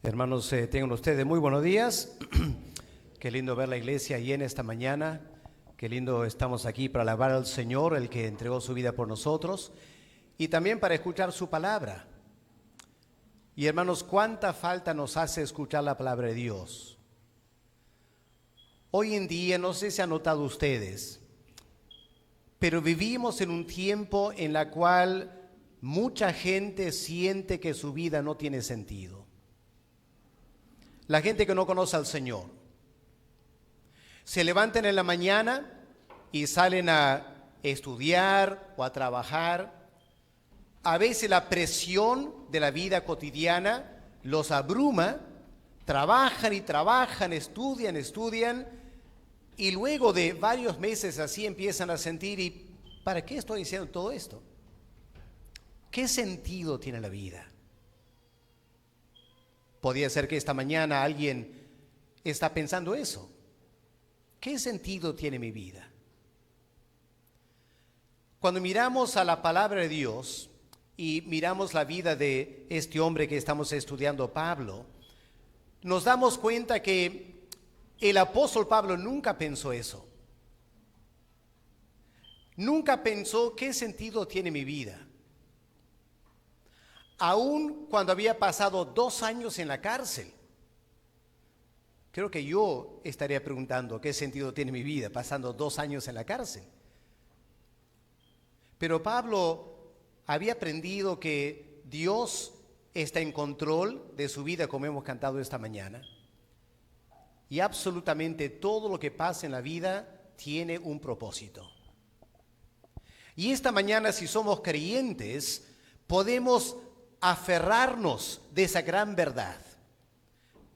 Hermanos, tengan ustedes muy buenos días. Qué lindo ver la iglesia llena esta mañana. Qué lindo estamos aquí para alabar al Señor, el que entregó su vida por nosotros, y también para escuchar su palabra. Y hermanos, cuánta falta nos hace escuchar la palabra de Dios. Hoy en día, no sé si han notado ustedes, pero vivimos en un tiempo en el cual mucha gente siente que su vida no tiene sentido. La gente que no conoce al Señor se levantan en la mañana y salen a estudiar o a trabajar. A veces la presión de la vida cotidiana los abruma, trabajan y trabajan, estudian, y luego de varios meses así empiezan a sentir, ¿y para qué estoy haciendo todo esto? ¿Qué sentido tiene la vida? Podría ser que esta mañana alguien está pensando eso. ¿Qué sentido tiene mi vida? Cuando miramos a la palabra de Dios y miramos la vida de este hombre que estamos estudiando, Pablo, nos damos cuenta que el apóstol Pablo nunca pensó eso. Nunca pensó qué sentido tiene mi vida. Aún cuando había pasado 2 años en la cárcel, creo que yo estaría preguntando qué sentido tiene mi vida pasando 2 años en la cárcel. Pero Pablo había aprendido que Dios está en control de su vida, como hemos cantado esta mañana. Y absolutamente todo lo que pasa en la vida tiene un propósito. Y esta mañana, si somos creyentes, podemos aferrarnos de esa gran verdad.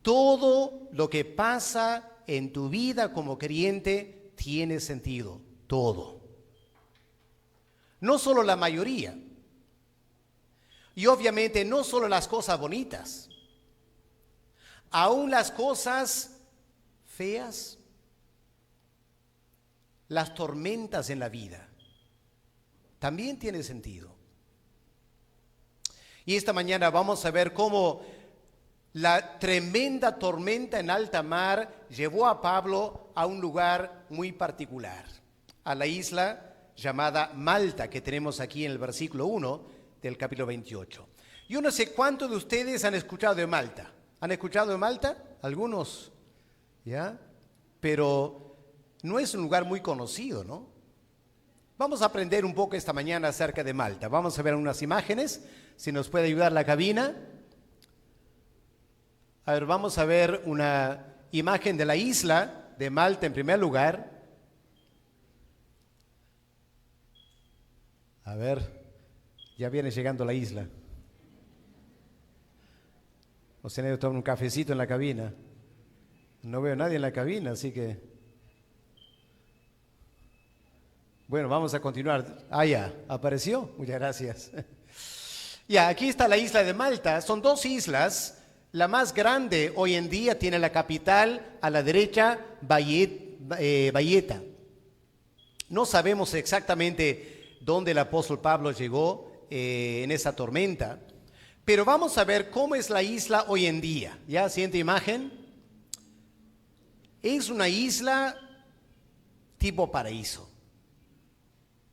Todo lo que pasa en tu vida como creyente tiene sentido, todo. No solo la mayoría. Y obviamente no solo las cosas bonitas. Aún las cosas feas, las tormentas en la vida, también tiene sentido. Y esta mañana vamos a ver cómo la tremenda tormenta en alta mar llevó a Pablo a un lugar muy particular, a la isla llamada Malta, que tenemos aquí en el versículo 1 del capítulo 28. Yo no sé cuántos de ustedes han escuchado de Malta. ¿Han escuchado de Malta? Algunos, ¿ya? Pero no es un lugar muy conocido, ¿no? Vamos a aprender un poco esta mañana acerca de Malta. Vamos a ver unas imágenes, si nos puede ayudar la cabina. A ver, vamos a ver una imagen de la isla de Malta en primer lugar. A ver, ya viene llegando la isla. Nos tenemos que tomar un cafecito en la cabina. No veo a nadie en la cabina, así que... Bueno, vamos a continuar. Ah, ya, apareció. Muchas gracias. Ya, aquí está la isla de Malta. Son 2 islas. La más grande hoy en día tiene la capital a la derecha, Valletta. No sabemos exactamente dónde el apóstol Pablo llegó en esa tormenta, pero vamos a ver cómo es la isla hoy en día. ¿Ya? Siguiente imagen. Es una isla tipo paraíso.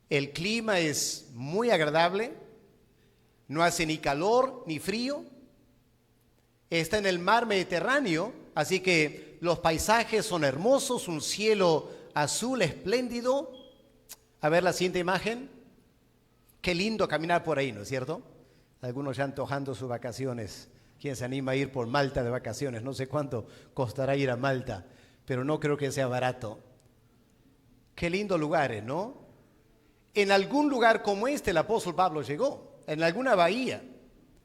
El clima es muy agradable, no hace ni calor ni frío, está en el mar Mediterráneo, así que los paisajes son hermosos, un cielo azul espléndido. A ver la siguiente imagen. Qué lindo caminar por ahí, ¿no es cierto? Algunos ya antojando sus vacaciones. ¿Quién se anima a ir por Malta de vacaciones? No sé cuánto costará ir a Malta, pero no creo que sea barato. Qué lindos lugares, ¿no? En algún lugar como este el apóstol Pablo llegó, en alguna bahía.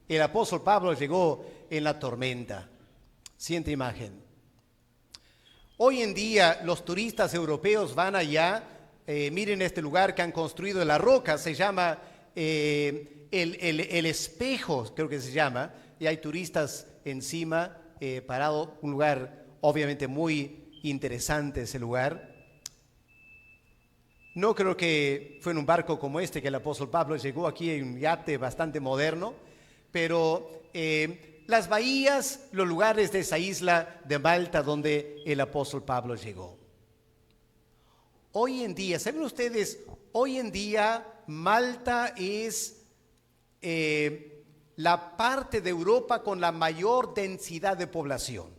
El apóstol Pablo llegó en la tormenta. Siguiente imagen. Hoy en día los turistas europeos van allá, miren este lugar que han construido en la roca, se llama el Espejo, creo que se llama, y hay turistas encima parados, un lugar obviamente muy interesante ese lugar. No creo que fue en un barco como este que el apóstol Pablo llegó aquí en un yate bastante moderno, pero las bahías, los lugares de esa isla de Malta donde el apóstol Pablo llegó. Hoy en día, ¿saben ustedes? Hoy en día Malta es la parte de Europa con la mayor densidad de población,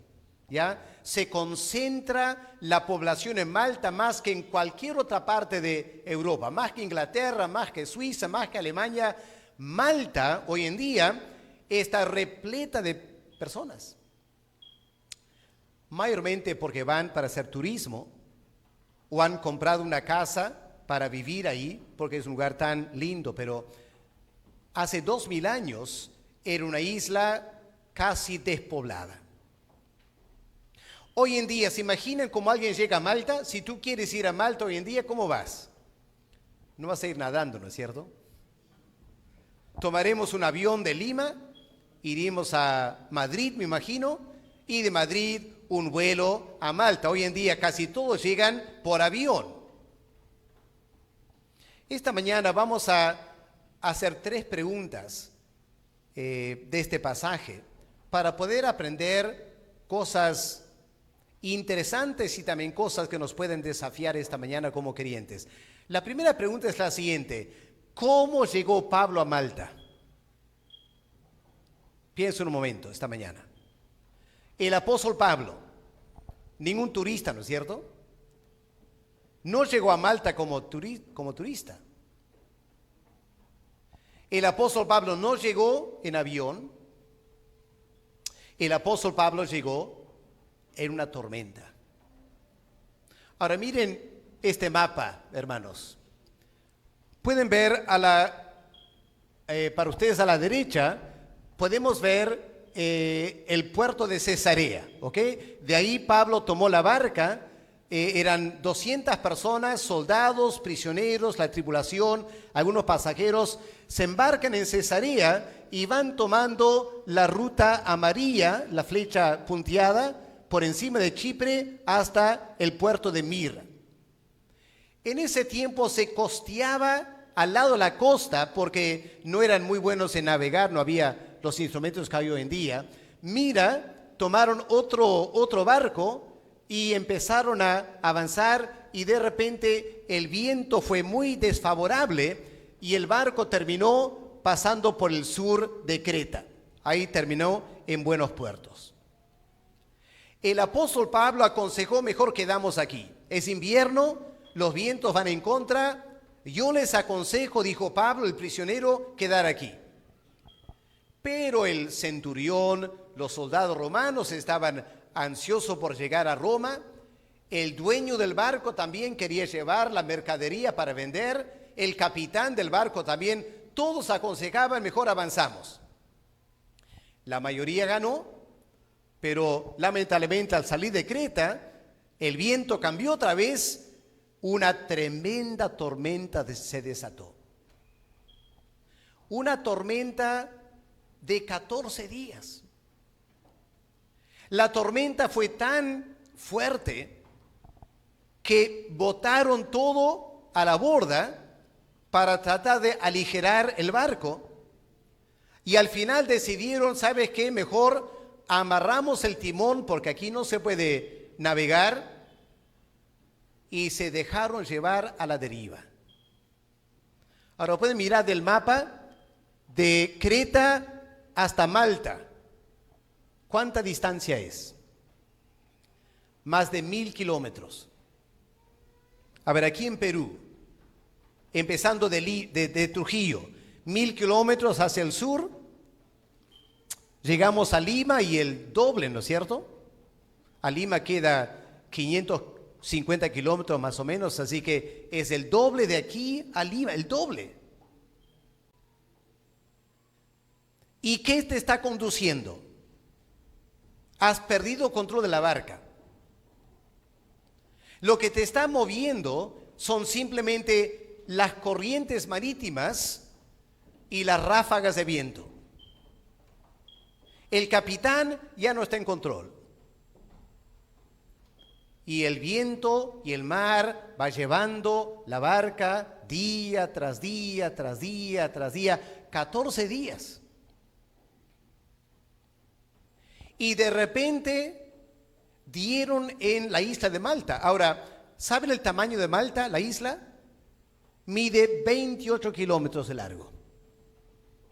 ¿ya? Se concentra la población en Malta más que en cualquier otra parte de Europa, más que Inglaterra, más que Suiza, más que Alemania. Malta hoy en día está repleta de personas, mayormente porque van para hacer turismo o han comprado una casa para vivir ahí, porque es un lugar tan lindo, pero hace 2000 años era una isla casi despoblada. Hoy en día, ¿se imaginan cómo alguien llega a Malta? Si tú quieres ir a Malta hoy en día, ¿cómo vas? No vas a ir nadando, ¿no es cierto? Tomaremos un avión de Lima, iremos a Madrid, me imagino, y de Madrid un vuelo a Malta. Hoy en día casi todos llegan por avión. Esta mañana vamos a hacer 3 preguntas de este pasaje para poder aprender cosas interesantes y también cosas que nos pueden desafiar esta mañana como creyentes. La primera pregunta es la siguiente: ¿cómo llegó Pablo a Malta? Piensa un momento esta mañana. El apóstol Pablo, ningún turista, ¿no es cierto? No llegó a Malta como turista. El apóstol Pablo no llegó en avión. El apóstol Pablo llegó en una tormenta. Ahora miren este mapa, hermanos. Pueden ver para ustedes a la derecha, podemos ver el puerto de Cesarea, ¿ok? De ahí Pablo tomó la barca, eran 200 personas, soldados, prisioneros, la tripulación, algunos pasajeros, se embarcan en Cesarea y van tomando la ruta amarilla, la flecha punteada, por encima de Chipre hasta el puerto de Mira. En ese tiempo se costeaba al lado de la costa porque no eran muy buenos en navegar, no había los instrumentos que hay hoy en día. Mira, tomaron otro barco y empezaron a avanzar y de repente el viento fue muy desfavorable y el barco terminó pasando por el sur de Creta. Ahí terminó en buenos puertos. El apóstol Pablo aconsejó: mejor quedamos aquí. Es invierno, los vientos van en contra. Yo les aconsejo, dijo Pablo, el prisionero, quedar aquí. Pero el centurión, los soldados romanos estaban ansiosos por llegar a Roma. El dueño del barco también quería llevar la mercadería para vender. El capitán del barco también. Todos aconsejaban: mejor avanzamos. La mayoría ganó, pero lamentablemente al salir de Creta, el viento cambió otra vez. Una tremenda tormenta se desató. Una tormenta de 14 días. La tormenta fue tan fuerte que botaron todo a la borda para tratar de aligerar el barco. Y al final decidieron: ¿sabes qué? Mejor amarramos el timón porque aquí no se puede navegar. Y se dejaron llevar a la deriva. Ahora pueden mirar del mapa de Creta hasta Malta. ¿Cuánta distancia es? Más de 1000 kilómetros. A ver, aquí en Perú, empezando de Trujillo, 1000 kilómetros hacia el sur, llegamos a Lima y el doble, ¿no es cierto? A Lima queda 550 kilómetros más o menos, así que es el doble de aquí a Lima, el doble. ¿Y qué te está conduciendo? Has perdido control de la barca. Lo que te está moviendo son simplemente las corrientes marítimas y las ráfagas de viento. El capitán ya no está en control. Y el viento y el mar va llevando la barca día tras día, tras día, tras día, 14 días. y de repente dieron en la isla de Malta. Ahora, ¿saben el tamaño de Malta, la isla? Mide 28 kilómetros de largo,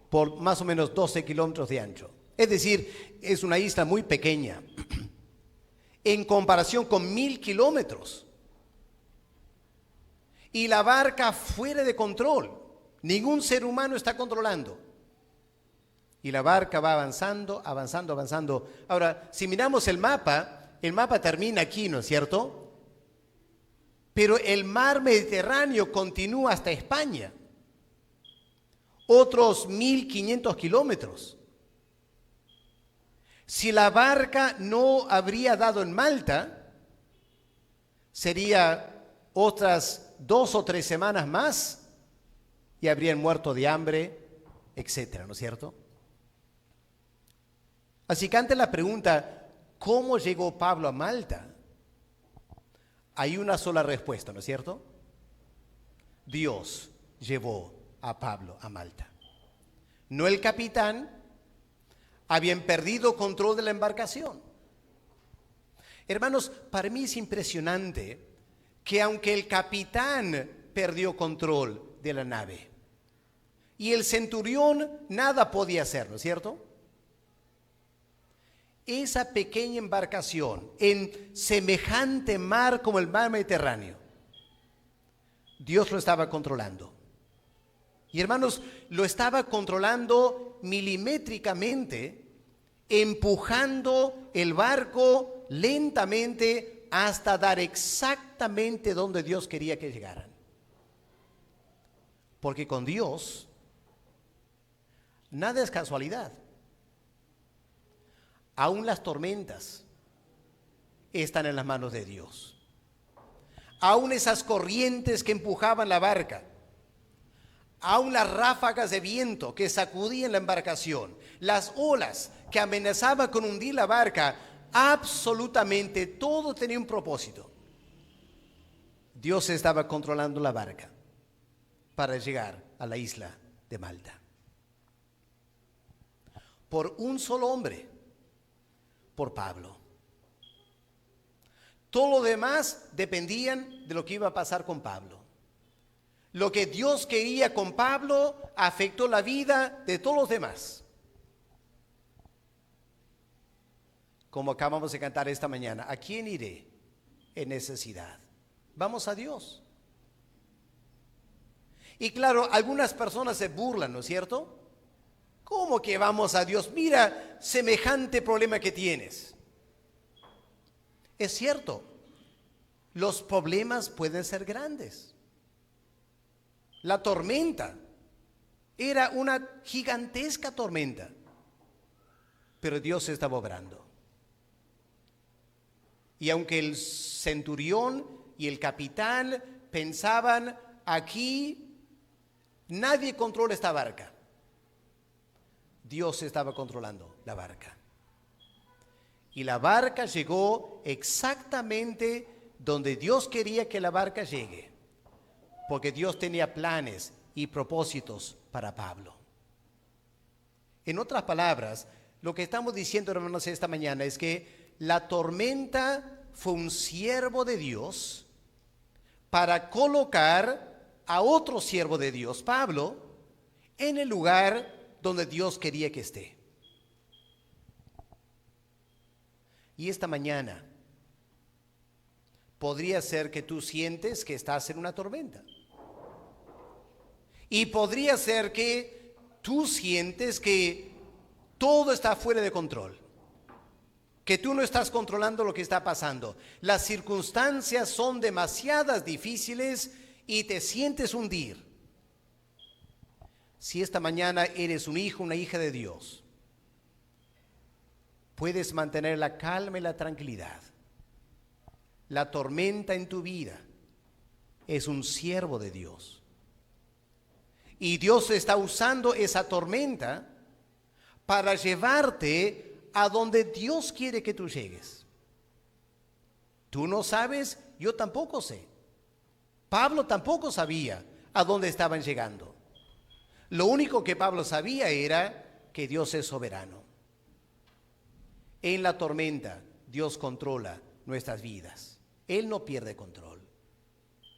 por más o menos 12 kilómetros de ancho. Es decir, es una isla muy pequeña en comparación con 1000 kilómetros. Y la barca fuera de control. Ningún ser humano está controlando. Y la barca va avanzando, avanzando, avanzando. Ahora, si miramos el mapa termina aquí, ¿no es cierto? Pero el mar Mediterráneo continúa hasta España. Otros 1500 kilómetros. Si la barca no habría dado en Malta, sería otras 2 o 3 semanas más y habrían muerto de hambre, etcétera, ¿no es cierto? Así que ante la pregunta, ¿cómo llegó Pablo a Malta? Hay una sola respuesta, ¿no es cierto? Dios llevó a Pablo a Malta. No el capitán. Habían perdido control de la embarcación. Hermanos, para mí es impresionante que aunque el capitán perdió control de la nave y el centurión nada podía hacer, ¿no es cierto? Esa pequeña embarcación en semejante mar como el mar Mediterráneo, Dios lo estaba controlando. Y hermanos, lo estaba controlando milimétricamente, empujando el barco lentamente hasta dar exactamente donde Dios quería que llegaran. Porque con Dios nada es casualidad. Aún las tormentas están en las manos de Dios. Aún esas corrientes que empujaban la barca, aún las ráfagas de viento que sacudían la embarcación, las olas que amenazaban con hundir la barca, absolutamente todo tenía un propósito. Dios estaba controlando la barca para llegar a la isla de Malta. Por un solo hombre, por Pablo. Todo lo demás dependían de lo que iba a pasar con Pablo. Lo que Dios quería con Pablo afectó la vida de todos los demás. Como acabamos de cantar esta mañana, ¿a quién iré en necesidad? Vamos a Dios. Y claro, algunas personas se burlan, ¿no es cierto? ¿Cómo que vamos a Dios? Mira, semejante problema que tienes. Es cierto, los problemas pueden ser grandes. La tormenta era una gigantesca tormenta, pero Dios estaba obrando. Y aunque el centurión y el capitán pensaban, aquí nadie controla esta barca, Dios estaba controlando la barca. Y la barca llegó exactamente donde Dios quería que la barca llegue, porque Dios tenía planes y propósitos para Pablo. En otras palabras, lo que estamos diciendo, hermanos, esta mañana es que la tormenta fue un siervo de Dios para colocar a otro siervo de Dios, Pablo, en el lugar donde Dios quería que esté. Y esta mañana podría ser que tú sientes que estás en una tormenta. Y podría ser que tú sientes que todo está fuera de control, que tú no estás controlando lo que está pasando. Las circunstancias son demasiadas difíciles y te sientes hundir. Si esta mañana eres un hijo, una hija de Dios, puedes mantener la calma y la tranquilidad. La tormenta en tu vida es un siervo de Dios. Y Dios está usando esa tormenta para llevarte a donde Dios quiere que tú llegues. Tú no sabes, yo tampoco sé. Pablo tampoco sabía a dónde estaban llegando. Lo único que Pablo sabía era que Dios es soberano. En la tormenta, Dios controla nuestras vidas. Él no pierde control.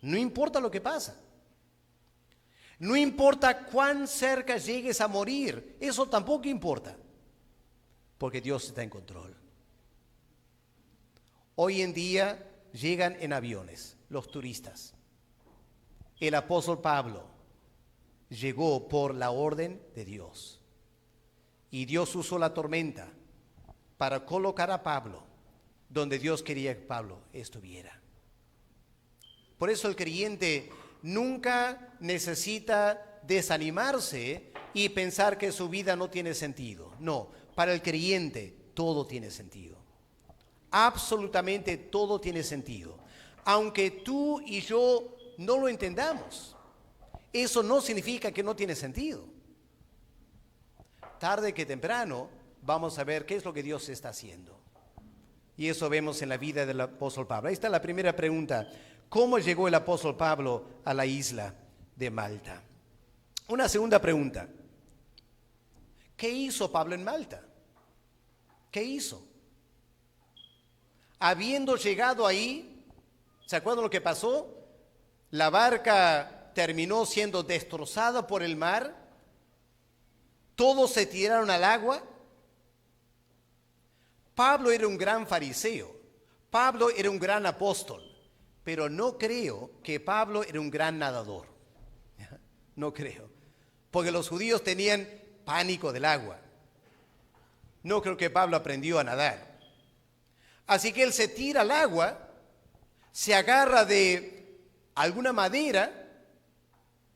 No importa lo que pasa. No importa cuán cerca llegues a morir. Eso tampoco importa. Porque Dios está en control. Hoy en día llegan en aviones los turistas. El apóstol Pablo llegó por la orden de Dios. Y Dios usó la tormenta para colocar a Pablo donde Dios quería que Pablo estuviera. Por eso el creyente nunca necesita desanimarse y pensar que su vida no tiene sentido. No, para el creyente todo tiene sentido. Absolutamente todo tiene sentido. Aunque tú y yo no lo entendamos, eso no significa que no tiene sentido. Tarde que temprano vamos a ver qué es lo que Dios está haciendo. Y eso vemos en la vida del apóstol Pablo. Ahí está la primera pregunta. ¿Cómo llegó el apóstol Pablo a la isla de Malta? Una segunda pregunta. ¿Qué hizo Pablo en Malta? ¿Qué hizo? Habiendo llegado ahí, ¿se acuerdan lo que pasó? La barca terminó siendo destrozada por el mar. Todos se tiraron al agua. Pablo era un gran fariseo. Pablo era un gran apóstol. Pero no creo que Pablo era un gran nadador. No creo. Porque los judíos tenían pánico del agua. No creo que Pablo aprendió a nadar. Así que él se tira al agua, se agarra de alguna madera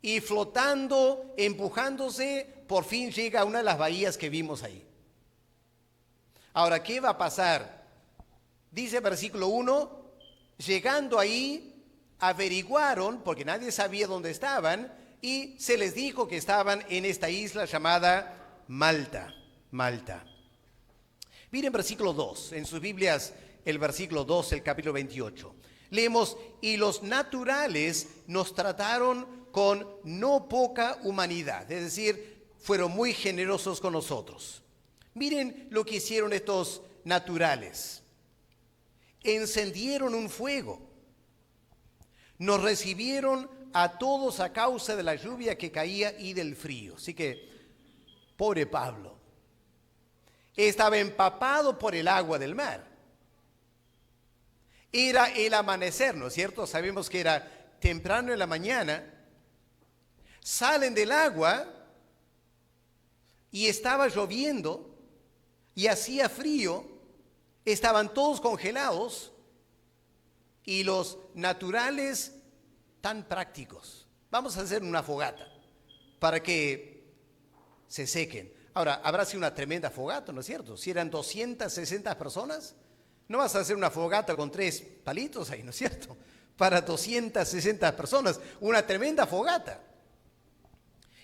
y flotando, empujándose, por fin llega a una de las bahías que vimos ahí. Ahora, ¿qué va a pasar? Dice versículo 1, llegando ahí, averiguaron, porque nadie sabía dónde estaban, y se les dijo que estaban en esta isla llamada Malta. Malta. Miren versículo 2, en sus Biblias el versículo 2, el capítulo 28. Leemos, y los naturales nos trataron con no poca humanidad, es decir, fueron muy generosos con nosotros. Miren lo que hicieron estos naturales. Encendieron un fuego. Nos recibieron a todos a causa de la lluvia que caía y del frío. Así que, pobre Pablo, estaba empapado por el agua del mar. Era el amanecer, ¿no es cierto? Sabemos que era temprano en la mañana. Salen del agua y estaba lloviendo y hacía frío. Estaban todos congelados y los naturales tan prácticos. Vamos a hacer una fogata para que se sequen. Ahora, habrá sido una tremenda fogata, ¿no es cierto? Si eran 260 personas, no vas a hacer una fogata con 3 palitos ahí, ¿no es cierto? Para 260 personas, una tremenda fogata.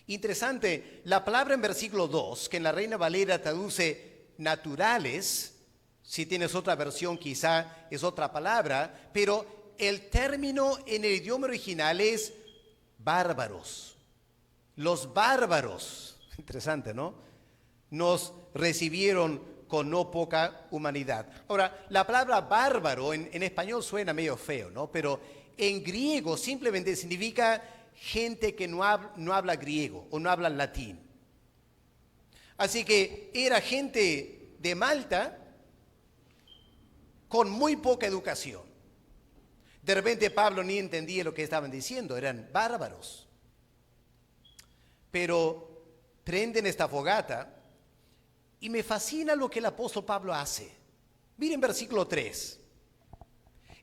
Interesante, la palabra en versículo 2, que en la Reina Valera traduce naturales, si tienes otra versión quizá es otra palabra, pero el término en el idioma original es bárbaros. Los bárbaros, interesante, ¿no? Nos recibieron con no poca humanidad. Ahora, la palabra bárbaro en español suena medio feo, ¿no? Pero en griego simplemente significa gente que no habla griego o no habla latín. Así que era gente de Malta con muy poca educación. De repente Pablo ni entendía lo que estaban diciendo, eran bárbaros. Pero prenden esta fogata y me fascina lo que el apóstol Pablo hace. Miren versículo 3.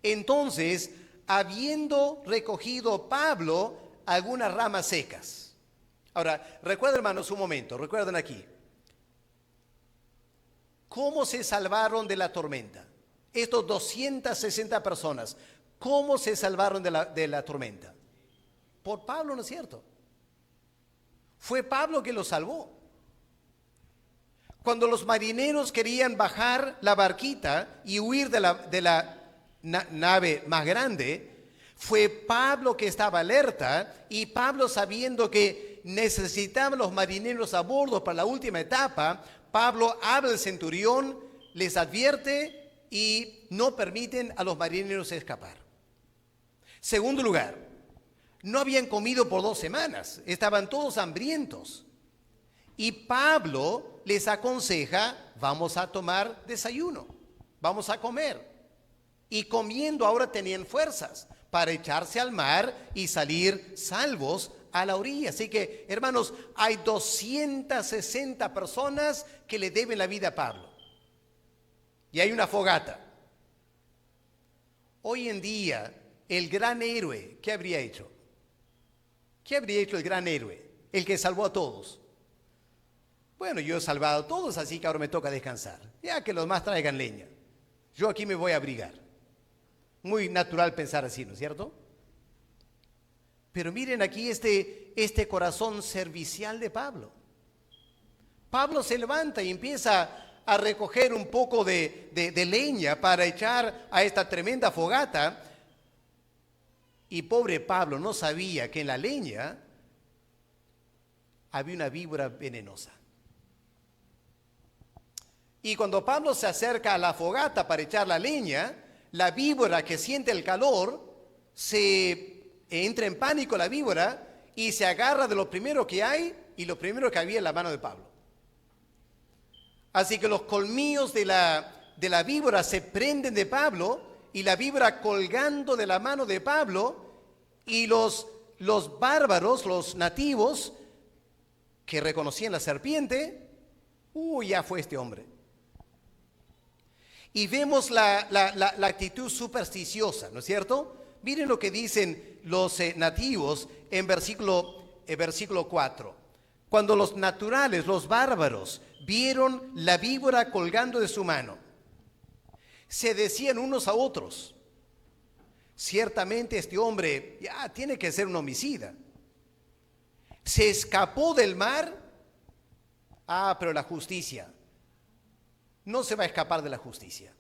Entonces, habiendo recogido Pablo algunas ramas secas. Ahora, recuerden, hermanos, un momento, recuerden aquí. ¿Cómo se salvaron de la tormenta? Estos 260 personas, ¿cómo se salvaron de la tormenta? Por Pablo, ¿no es cierto? Fue Pablo que los salvó. Cuando los marineros querían bajar la barquita y huir de la nave más grande, fue Pablo que estaba alerta, y Pablo, sabiendo que necesitaban los marineros a bordo para la última etapa, Pablo habla al centurión, les advierte y no permiten a los marineros escapar. Segundo lugar, no habían comido por 2 semanas, estaban todos hambrientos. Y Pablo les aconseja, vamos a tomar desayuno, vamos a comer. Y comiendo ahora tenían fuerzas para echarse al mar y salir salvos a la orilla. Así que, hermanos, hay 260 personas que le deben la vida a Pablo. Y hay una fogata. Hoy en día, el gran héroe, ¿qué habría hecho? ¿Qué habría hecho el gran héroe? El que salvó a todos. Bueno, yo he salvado a todos, así que ahora me toca descansar. Ya que los más traigan leña. Yo aquí me voy a abrigar. Muy natural pensar así, ¿no es cierto? Pero miren aquí este corazón servicial de Pablo. Pablo se levanta y empieza a recoger un poco de leña para echar a esta tremenda fogata. Y pobre Pablo no sabía que en la leña había una víbora venenosa. Y cuando Pablo se acerca a la fogata para echar la leña, la víbora, que siente el calor, entra en pánico la víbora y se agarra de lo primero que hay y lo primero que había en la mano de Pablo. Así que los colmillos de la víbora se prenden de Pablo y la víbora colgando de la mano de Pablo, y los bárbaros, los nativos que reconocían la serpiente, ya fue este hombre. Y vemos la actitud supersticiosa, ¿no es cierto? Miren lo que dicen los nativos en versículo 4. Cuando los naturales, los bárbaros, vieron la víbora colgando de su mano, se decían unos a otros: ciertamente este hombre ya tiene que ser un homicida. Se escapó del mar. Pero la justicia no se va a escapar de la justicia.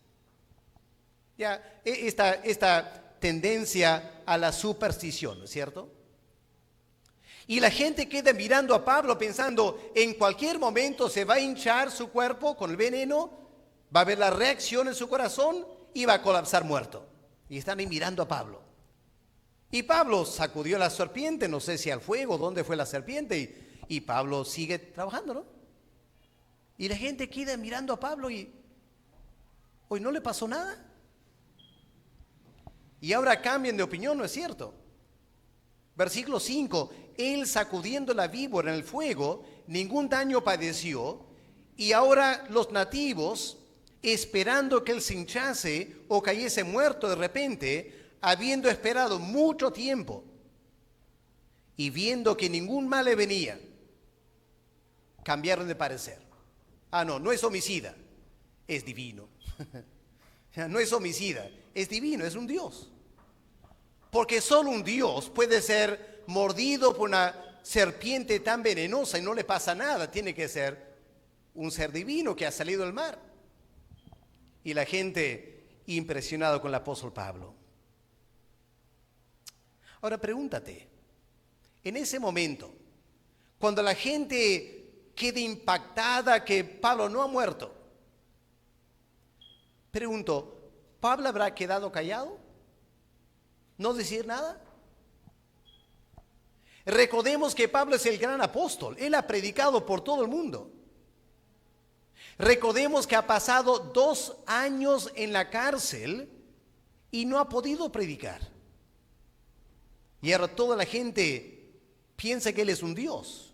Ya, esta tendencia a la superstición, ¿no es cierto? Y la gente queda mirando a Pablo pensando, en cualquier momento se va a hinchar su cuerpo con el veneno, va a haber la reacción en su corazón y va a colapsar muerto. Y están ahí mirando a Pablo. Y Pablo sacudió la serpiente, no sé si al fuego, dónde fue la serpiente, y Pablo sigue trabajando, ¿no? Y la gente queda mirando a Pablo y hoy no le pasó nada. Y ahora cambian de opinión, ¿no es cierto? Versículo 5, él sacudiendo la víbora en el fuego, ningún daño padeció, y ahora los nativos, esperando que él se hinchase o cayese muerto de repente, habiendo esperado mucho tiempo, y viendo que ningún mal le venía, cambiaron de parecer. No es homicida, es divino. No es homicida, es divino, es un Dios. Porque solo un Dios puede ser mordido por una serpiente tan venenosa y no le pasa nada. Tiene que ser un ser divino que ha salido del mar. Y la gente impresionado con el apóstol Pablo. Ahora pregúntate, en ese momento, cuando la gente quede impactada que Pablo no ha muerto, pregunto, ¿Pablo habrá quedado callado? ¿No decir nada? Recordemos que Pablo es el gran apóstol, él ha predicado por todo el mundo. Recordemos que ha pasado 2 años en la cárcel y no ha podido predicar. Y ahora toda la gente piensa que él es un Dios.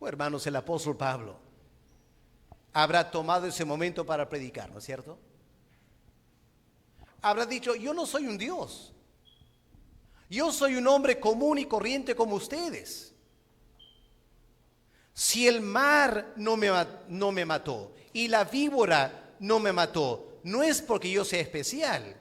Hermanos, el apóstol Pablo habrá tomado ese momento para predicar, ¿no es cierto? Habrá dicho, yo no soy un Dios. Yo soy un hombre común y corriente como ustedes. Si el mar no me mató y la víbora no me mató, no es porque yo sea especial,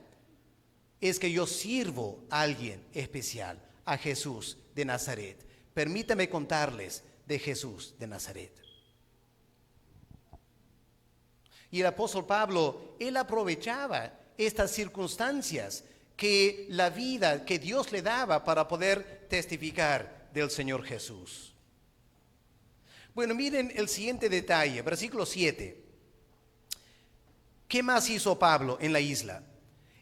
es que yo sirvo a alguien especial, a Jesús de Nazaret. Permítame contarles de Jesús de Nazaret. Y el apóstol Pablo, él aprovechaba estas circunstancias que la vida que Dios le daba para poder testificar del Señor Jesús. Bueno, miren el siguiente detalle, versículo 7. ¿Qué más hizo Pablo en la isla?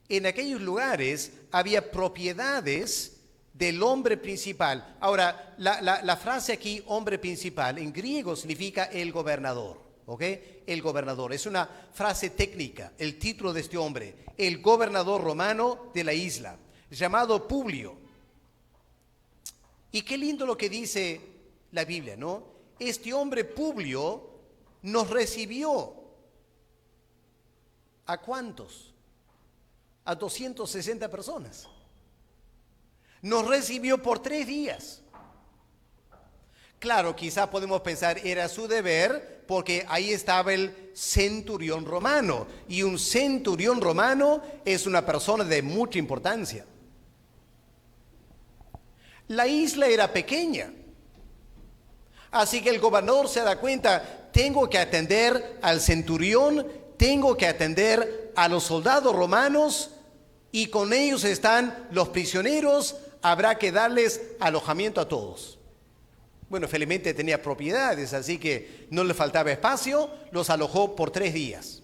En aquellos lugares había propiedades del hombre principal. Ahora, la frase aquí, hombre principal, en griego significa el gobernador, ¿ok? El gobernador. Es una frase técnica, el título de este hombre, el gobernador romano de la isla, llamado Publio. Y qué lindo lo que dice la Biblia, ¿no? Este hombre Publio nos recibió. ¿A cuántos? A 260 personas. Nos recibió por 3 días. Claro, quizá podemos pensar, era su deber, porque ahí estaba el centurión romano. Y un centurión romano es una persona de mucha importancia. La isla era pequeña. Así que el gobernador se da cuenta, tengo que atender al centurión, tengo que atender a los soldados romanos, y con ellos están los prisioneros, habrá que darles alojamiento a todos. Bueno, felizmente tenía propiedades, así que no le faltaba espacio, los alojó por 3 días.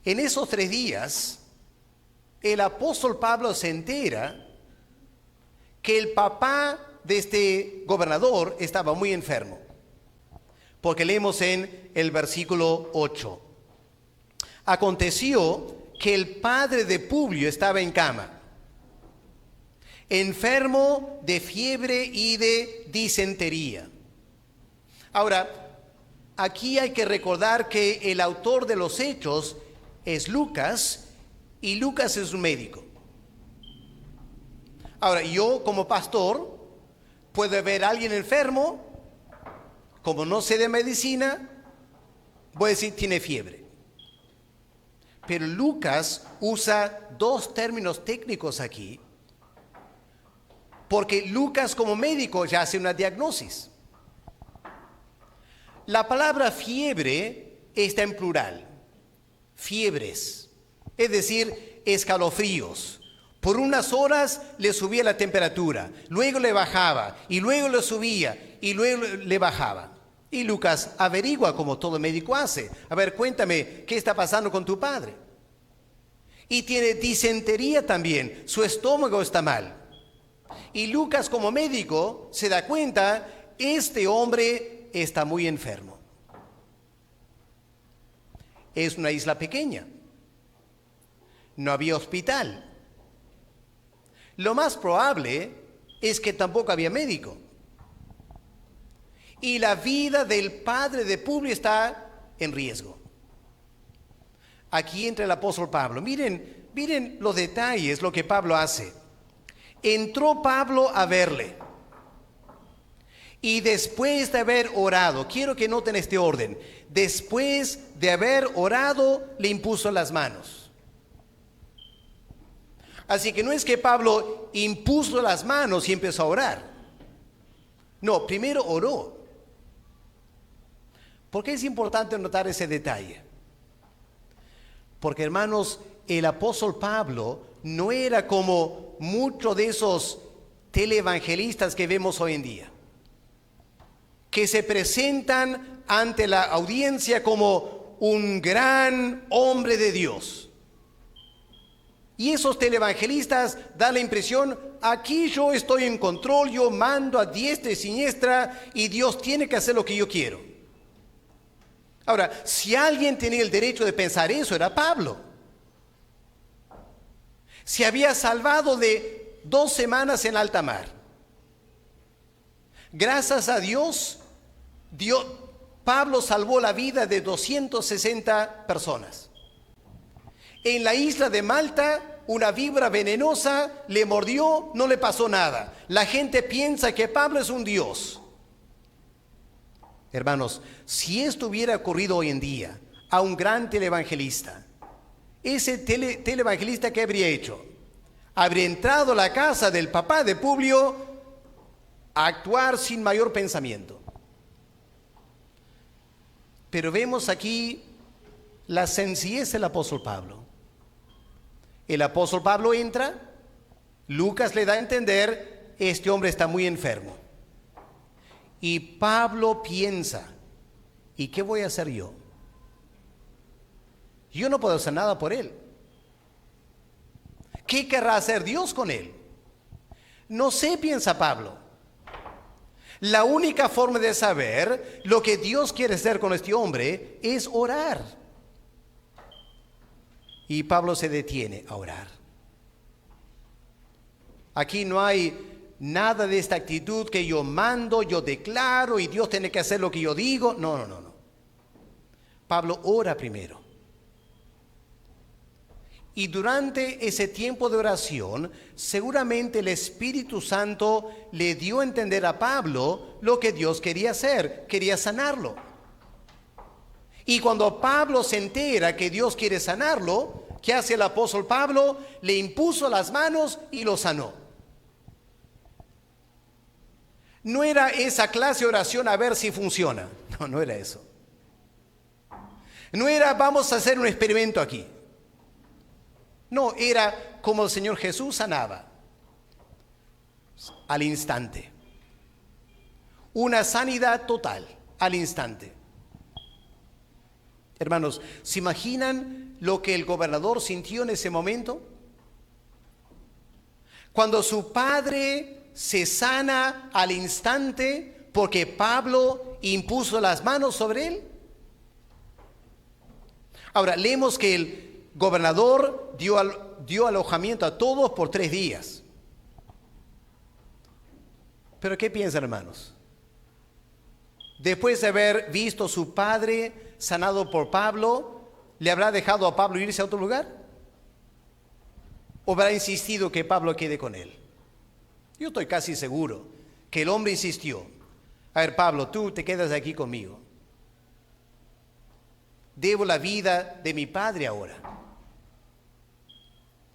En esos 3 días, el apóstol Pablo se entera que el papá de este gobernador estaba muy enfermo, porque leemos en el versículo 8. Aconteció que el padre de Publio estaba en cama, enfermo de fiebre y de disentería. Ahora, aquí hay que recordar que el autor de los hechos es Lucas, y Lucas es un médico. Ahora, yo como pastor puedo ver a alguien enfermo, como no sé de medicina, voy a decir tiene fiebre. Pero Lucas usa 2 términos técnicos aquí, porque Lucas como médico ya hace una diagnosis. La palabra fiebre está en plural, fiebres, es decir, escalofríos. Por unas horas le subía la temperatura, luego le bajaba, y luego le subía, y luego le bajaba. Y Lucas averigua como todo médico hace. A ver, cuéntame, ¿qué está pasando con tu padre? Y tiene disentería también, su estómago está mal. Y Lucas como médico se da cuenta, este hombre está muy enfermo. Es una isla pequeña, no había hospital. Lo más probable es que tampoco había médico. Y la vida del padre de Publio está en riesgo. Aquí entra el apóstol Pablo. Miren los detalles, lo que Pablo hace. Entró Pablo a verle. Y después de haber orado, quiero que noten este orden. Después de haber orado, le impuso las manos. Así que no es que Pablo impuso las manos y empezó a orar. No, primero oró. ¿Por qué es importante notar ese detalle? Porque, hermanos, el apóstol Pablo no era como muchos de esos televangelistas que vemos hoy en día, que se presentan ante la audiencia como un gran hombre de Dios. Y esos televangelistas dan la impresión, aquí yo estoy en control, yo mando a diestra y siniestra y Dios tiene que hacer lo que yo quiero. Ahora, si alguien tenía el derecho de pensar eso, era Pablo. Se había salvado de 2 semanas en alta mar. Gracias a Dios, Pablo salvó la vida de 260 personas. En la isla de Malta, una víbora venenosa le mordió, no le pasó nada. La gente piensa que Pablo es un dios. Hermanos, si esto hubiera ocurrido hoy en día a un gran televangelista, ese televangelista, ¿qué habría hecho? Habría entrado a la casa del papá de Publio a actuar sin mayor pensamiento. Pero vemos aquí la sencillez del apóstol Pablo. El apóstol Pablo entra, Lucas le da a entender, este hombre está muy enfermo. Y Pablo piensa, ¿y qué voy a hacer yo? Yo no puedo hacer nada por él. ¿Qué querrá hacer Dios con él? No sé, piensa Pablo. La única forma de saber lo que Dios quiere hacer con este hombre es orar. Y Pablo se detiene a orar. Aquí no hay nada de esta actitud que yo mando, yo declaro y Dios tiene que hacer lo que yo digo. No. Pablo ora primero. Y durante ese tiempo de oración, seguramente el Espíritu Santo le dio a entender a Pablo lo que Dios quería hacer, quería sanarlo. Y cuando Pablo se entera que Dios quiere sanarlo, ¿qué hace el apóstol Pablo? Le impuso las manos y lo sanó. No era esa clase de oración a ver si funciona. No era eso. No era vamos a hacer un experimento aquí. No, era como el Señor Jesús sanaba. Al instante. Una sanidad total, al instante. Hermanos, ¿se imaginan lo que el gobernador sintió en ese momento? Cuando su padre se sana al instante porque Pablo impuso las manos sobre él. Ahora, leemos que el gobernador dio alojamiento a todos por 3 días. Pero ¿qué piensan, hermanos? Después de haber visto a su padre sanado por Pablo, ¿le habrá dejado a Pablo irse a otro lugar? ¿O habrá insistido que Pablo quede con él? Yo estoy casi seguro que el hombre insistió. A ver, Pablo, tú te quedas aquí conmigo. Debo la vida de mi padre ahora.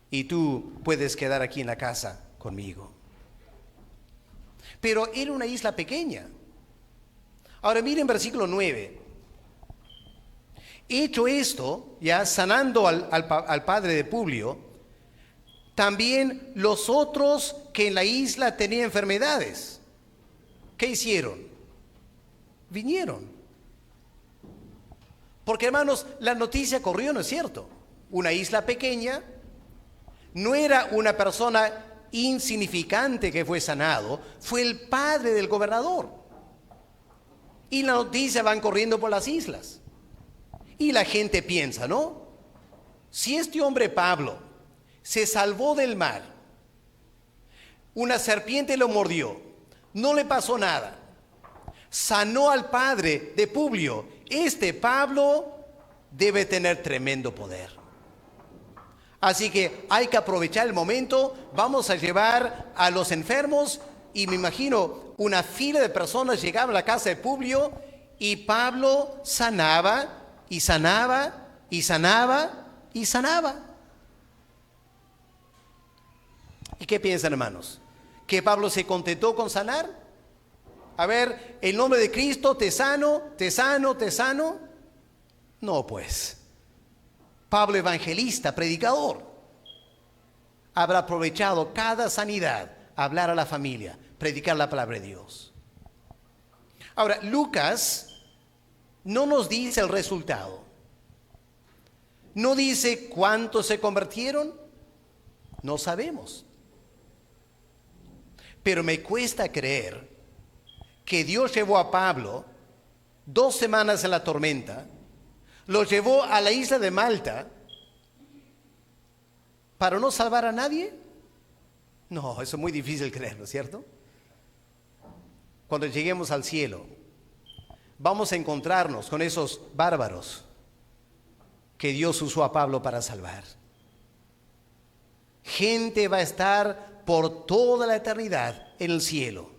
Y tú puedes quedar aquí en la casa conmigo. Pero era una isla pequeña. Ahora miren versículo 9. Hecho esto, ya sanando al padre de Publio, también los otros que en la isla tenían enfermedades, ¿qué hicieron? Vinieron. Porque, hermanos, la noticia corrió, ¿no es cierto? Una isla pequeña, no era una persona insignificante que fue sanado, fue el padre del gobernador. Y la noticia van corriendo por las islas. Y la gente piensa, ¿no? Si este hombre Pablo se salvó del mar, una serpiente lo mordió, no le pasó nada, sanó al padre de Publio, este Pablo debe tener tremendo poder. Así que hay que aprovechar el momento, vamos a llevar a los enfermos y me imagino una fila de personas llegaba a la casa de Publio y Pablo sanaba y sanaba y sanaba y sanaba. ¿Y qué piensan, hermanos? ¿Que Pablo se contentó con sanar? A ver, en nombre de Cristo te sano, te sano, te sano. No, pues. Pablo evangelista, predicador, habrá aprovechado cada sanidad a hablar a la familia, predicar la palabra de Dios. Ahora, Lucas no nos dice el resultado. No dice cuántos se convirtieron. No sabemos. Pero me cuesta creer que Dios llevó a Pablo 2 semanas en la tormenta, lo llevó a la isla de Malta para no salvar a nadie. No, eso es muy difícil creerlo, ¿cierto? Cuando lleguemos al cielo, vamos a encontrarnos con esos bárbaros que Dios usó a Pablo para salvar. Gente va a estar por toda la eternidad en el cielo,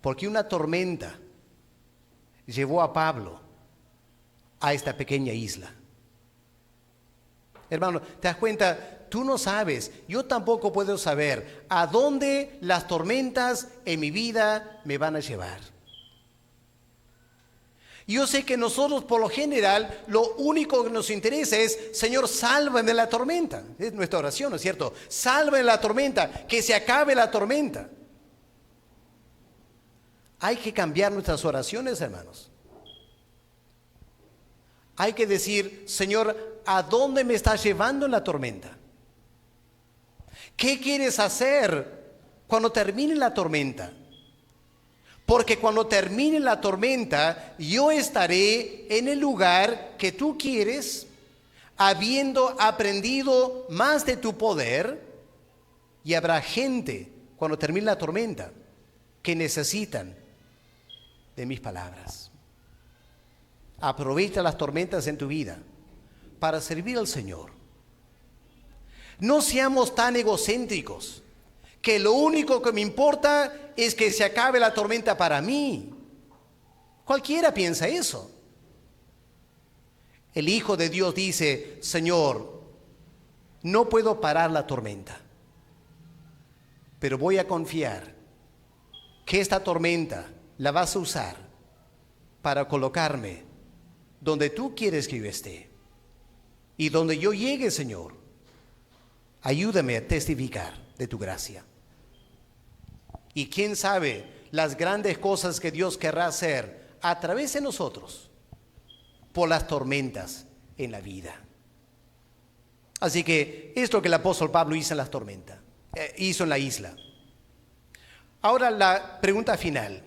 porque una tormenta llevó a Pablo a esta pequeña isla. Hermano, ¿te das cuenta? Tú no sabes, yo tampoco puedo saber a dónde las tormentas en mi vida me van a llevar. Yo sé que nosotros por lo general lo único que nos interesa es, Señor, sálvame de la tormenta. Es nuestra oración, ¿no es cierto? Sálvame de la tormenta, que se acabe la tormenta. Hay que cambiar nuestras oraciones, hermanos. Hay que decir, Señor, ¿a dónde me estás llevando en la tormenta? ¿Qué quieres hacer cuando termine la tormenta? Porque cuando termine la tormenta, yo estaré en el lugar que tú quieres, habiendo aprendido más de tu poder, y habrá gente, cuando termine la tormenta, que necesitan de mis palabras. Aprovecha las tormentas en tu vida para servir al Señor. No seamos tan egocéntricos que lo único que me importa es que se acabe la tormenta para mí. Cualquiera piensa eso. El Hijo de Dios dice, Señor, no puedo parar la tormenta, pero voy a confiar que esta tormenta la vas a usar para colocarme donde tú quieres que yo esté. Y donde yo llegue, Señor, ayúdame a testificar de tu gracia. Y quién sabe las grandes cosas que Dios querrá hacer a través de nosotros por las tormentas en la vida. Así que es lo que el apóstol Pablo hizo en las tormentas, hizo en la isla. Ahora la pregunta final.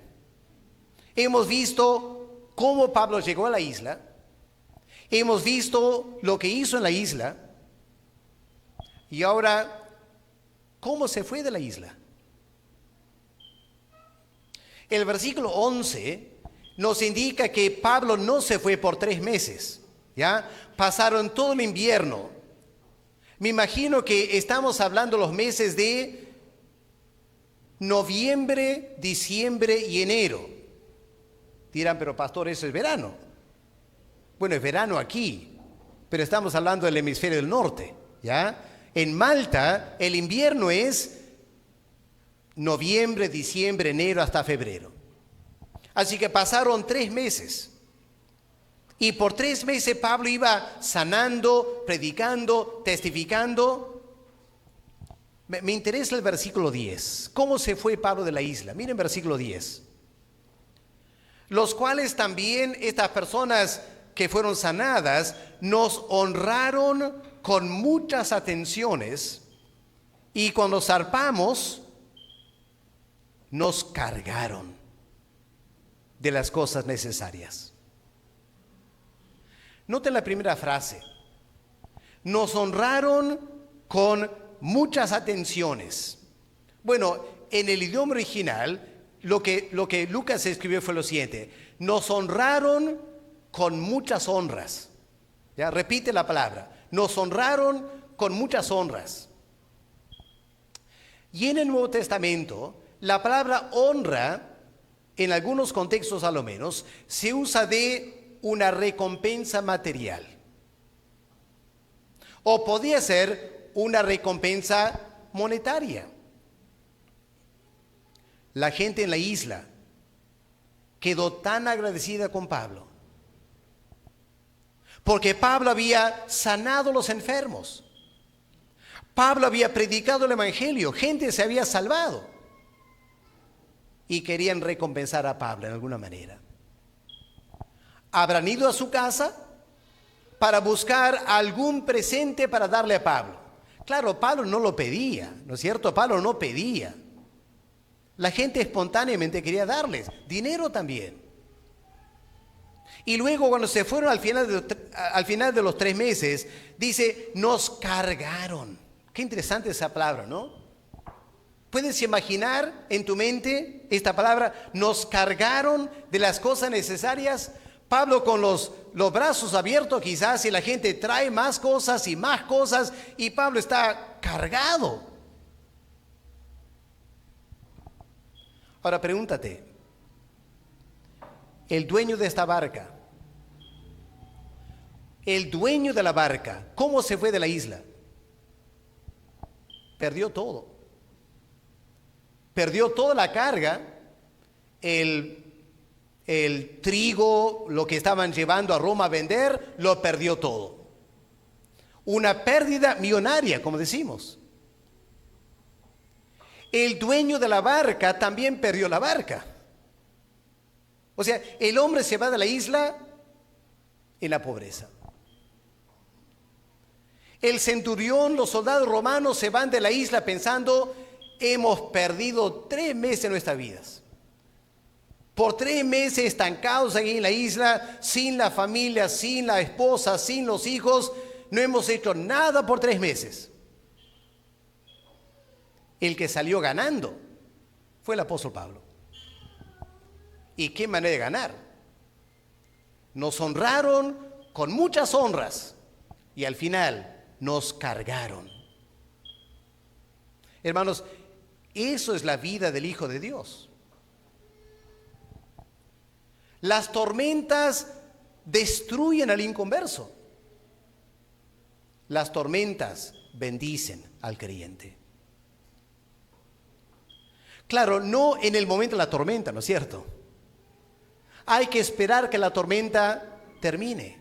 Hemos visto cómo Pablo llegó a la isla. Hemos visto lo que hizo en la isla. Y ahora, ¿cómo se fue de la isla? El versículo 11 nos indica que Pablo no se fue por 3 meses, ¿ya? Pasaron todo el invierno. Me imagino que estamos hablando los meses de noviembre, diciembre y enero. Dirán, pero pastor, eso es verano. Bueno, es verano aquí, pero estamos hablando del hemisferio del norte, ¿ya? En Malta el invierno es noviembre, diciembre, enero hasta febrero. Así que pasaron 3 meses. Y por 3 meses Pablo iba sanando, predicando, testificando. Me interesa el versículo 10. ¿Cómo se fue Pablo de la isla? Miren versículo 10. Los cuales también estas personas que fueron sanadas nos honraron con muchas atenciones, y cuando zarpamos nos cargaron de las cosas necesarias. Noten la primera frase. Nos honraron con muchas atenciones. Bueno, en el idioma original, lo que Lucas escribió fue lo siguiente: nos honraron con muchas honras. Ya, repite la palabra. Nos honraron con muchas honras. Y en el Nuevo Testamento, la palabra honra, en algunos contextos a lo menos, se usa de una recompensa material. O podía ser una recompensa monetaria. La gente en la isla quedó tan agradecida con Pablo, porque Pablo había sanado a los enfermos. Pablo había predicado el evangelio, gente se había salvado. Y querían recompensar a Pablo en alguna manera. Habrán ido a su casa para buscar algún presente para darle a Pablo. Claro, Pablo no lo pedía, ¿no es cierto? Pablo no pedía. La gente espontáneamente quería darles dinero también. Y luego cuando se fueron al final de los 3 meses, dice, nos cargaron. Qué interesante esa palabra, ¿no? ¿Puedes imaginar en tu mente esta palabra? Nos cargaron de las cosas necesarias. Pablo con los brazos abiertos quizás, y la gente trae más cosas y Pablo está cargado. Ahora pregúntate, el dueño de esta barca, el dueño de la barca, ¿cómo se fue de la isla? Perdió todo. Perdió toda la carga, el trigo, lo que estaban llevando a Roma a vender, lo perdió todo. Una pérdida millonaria, como decimos. El dueño de la barca también perdió la barca. O sea, el hombre se va de la isla en la pobreza. El centurión, los soldados romanos se van de la isla pensando, hemos perdido 3 meses de nuestras vidas. Por 3 meses estancados aquí en la isla, sin la familia, sin la esposa, sin los hijos, no hemos hecho nada por 3 meses. El que salió ganando fue el apóstol Pablo. ¿Y qué manera de ganar? Nos honraron con muchas honras y al final nos cargaron. Hermanos, eso es la vida del Hijo de Dios. Las tormentas destruyen al inconverso. Las tormentas bendicen al creyente. Claro, no en el momento de la tormenta, ¿no es cierto? Hay que esperar que la tormenta termine.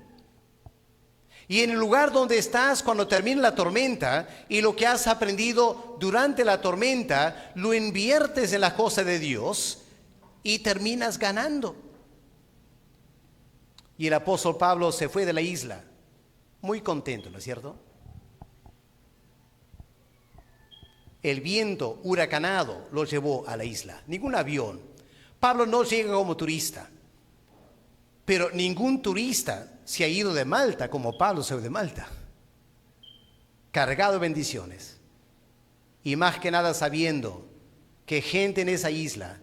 Y en el lugar donde estás cuando termine la tormenta y lo que has aprendido durante la tormenta, lo inviertes en las cosas de Dios y terminas ganando. Y el apóstol Pablo se fue de la isla muy contento, ¿no es cierto? El viento huracanado lo llevó a la isla, ningún avión. Pablo no llega como turista, pero ningún turista se ha ido de Malta como Pablo se fue de Malta, cargado de bendiciones. Y más que nada sabiendo que gente en esa isla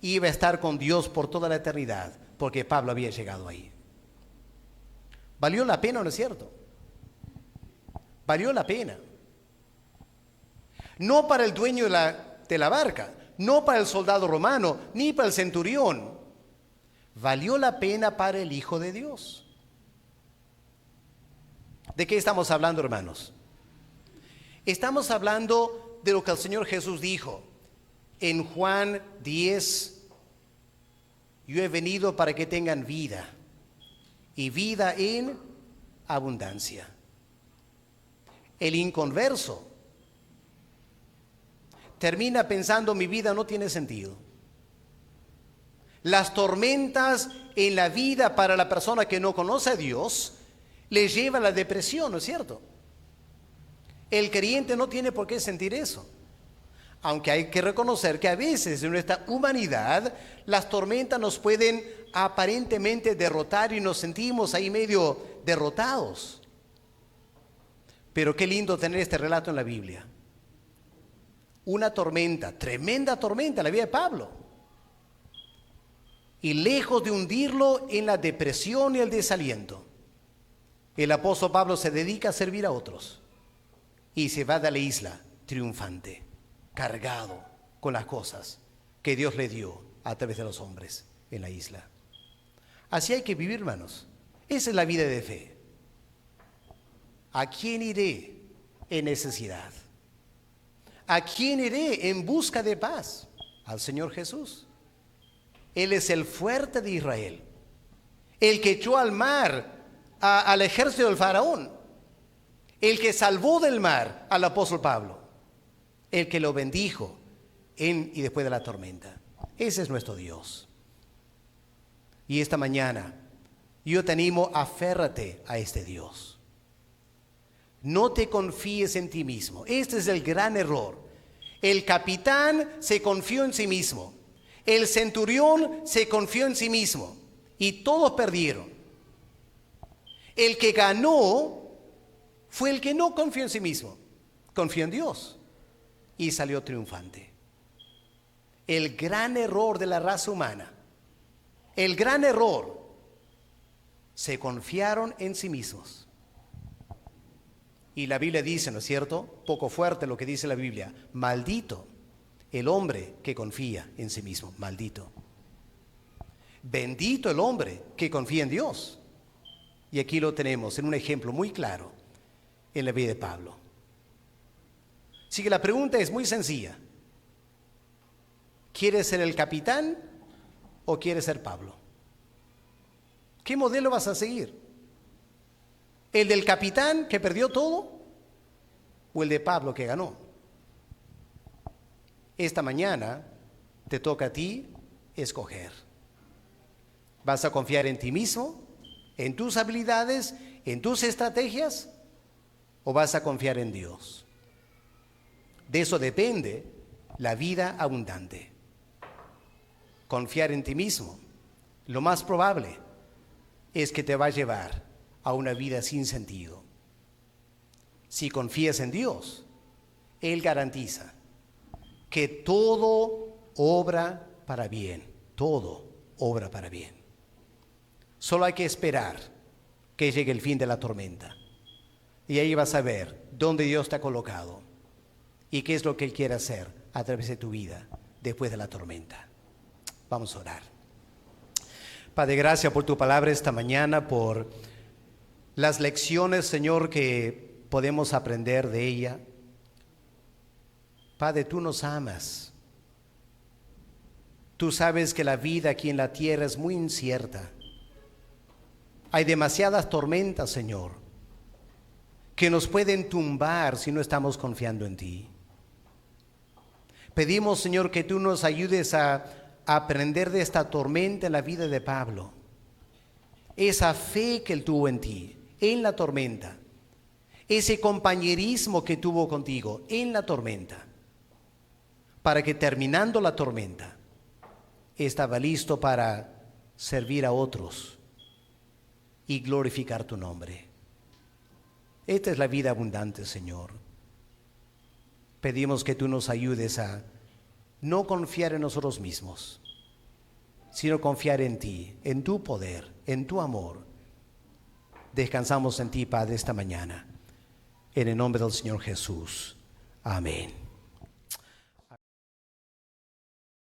iba a estar con Dios por toda la eternidad, porque Pablo había llegado ahí. ¿Valió la pena o no es cierto? Valió la pena. No para el dueño de la barca, no para el soldado romano, ni para el centurión. Valió la pena para el Hijo de Dios. ¿De qué estamos hablando, hermanos? Estamos hablando de lo que el Señor Jesús dijo en Juan 10. Yo he venido para que tengan vida y vida en abundancia. El inconverso termina pensando mi vida no tiene sentido. Las tormentas en la vida para la persona que no conoce a Dios le lleva a la depresión, ¿no es cierto? El creyente no tiene por qué sentir eso. Aunque hay que reconocer que a veces en nuestra humanidad las tormentas nos pueden aparentemente derrotar y nos sentimos ahí medio derrotados. Pero qué lindo tener este relato en la Biblia. Una tormenta, tremenda tormenta en la vida de Pablo. Y lejos de hundirlo en la depresión y el desaliento, el apóstol Pablo se dedica a servir a otros y se va de la isla triunfante, cargado con las cosas que Dios le dio a través de los hombres en la isla. Así hay que vivir, hermanos. Esa es la vida de fe. ¿A quién iré en necesidad? ¿A quién iré en busca de paz? Al Señor Jesús. Él es el fuerte de Israel, el que echó al mar al ejército del faraón, el que salvó del mar al apóstol Pablo, el que lo bendijo en y después de la tormenta. Ese es nuestro Dios. Y esta mañana yo te animo, aférrate a este Dios. No te confíes en ti mismo. Este es el gran error. El capitán se confió en sí mismo. El centurión se confió en sí mismo. Y todos perdieron. El que ganó fue el que no confió en sí mismo. Confió en Dios. Y salió triunfante. El gran error de la raza humana. El gran error. Se confiaron en sí mismos. Y la Biblia dice, ¿no es cierto? Poco fuerte lo que dice la Biblia. Maldito el hombre que confía en sí mismo. Maldito. Bendito el hombre que confía en Dios. Y aquí lo tenemos en un ejemplo muy claro en la vida de Pablo. Así que la pregunta es muy sencilla. ¿Quieres ser el capitán o quieres ser Pablo? ¿Qué modelo vas a seguir? ¿El del capitán que perdió todo o el de Pablo que ganó? Esta mañana te toca a ti escoger. ¿Vas a confiar en ti mismo en tus habilidades, en tus estrategias, o vas a confiar en Dios? De eso depende la vida abundante. Confiar en ti mismo, lo más probable es que te va a llevar a una vida sin sentido. Si confías en Dios, Él garantiza que todo obra para bien, todo obra para bien. Solo hay que esperar que llegue el fin de la tormenta. Y ahí vas a ver dónde Dios te ha colocado y qué es lo que Él quiere hacer a través de tu vida después de la tormenta. Vamos a orar. Padre, gracias por tu palabra esta mañana, por las lecciones, Señor, que podemos aprender de ella. Padre, tú nos amas. Tú sabes que la vida aquí en la tierra es muy incierta. Hay demasiadas tormentas, Señor, que nos pueden tumbar si no estamos confiando en ti. Pedimos, Señor, que tú nos ayudes a aprender de esta tormenta en la vida de Pablo. Esa fe que él tuvo en ti, en la tormenta. Ese compañerismo que tuvo contigo en la tormenta. Para que terminando la tormenta, estaba listo para servir a otros y glorificar tu nombre. Esta es la vida abundante, Señor. Pedimos que tú nos ayudes a no confiar en nosotros mismos, sino confiar en ti, en tu poder, en tu amor. Descansamos en ti, Padre, esta mañana. En el nombre del Señor Jesús. Amén.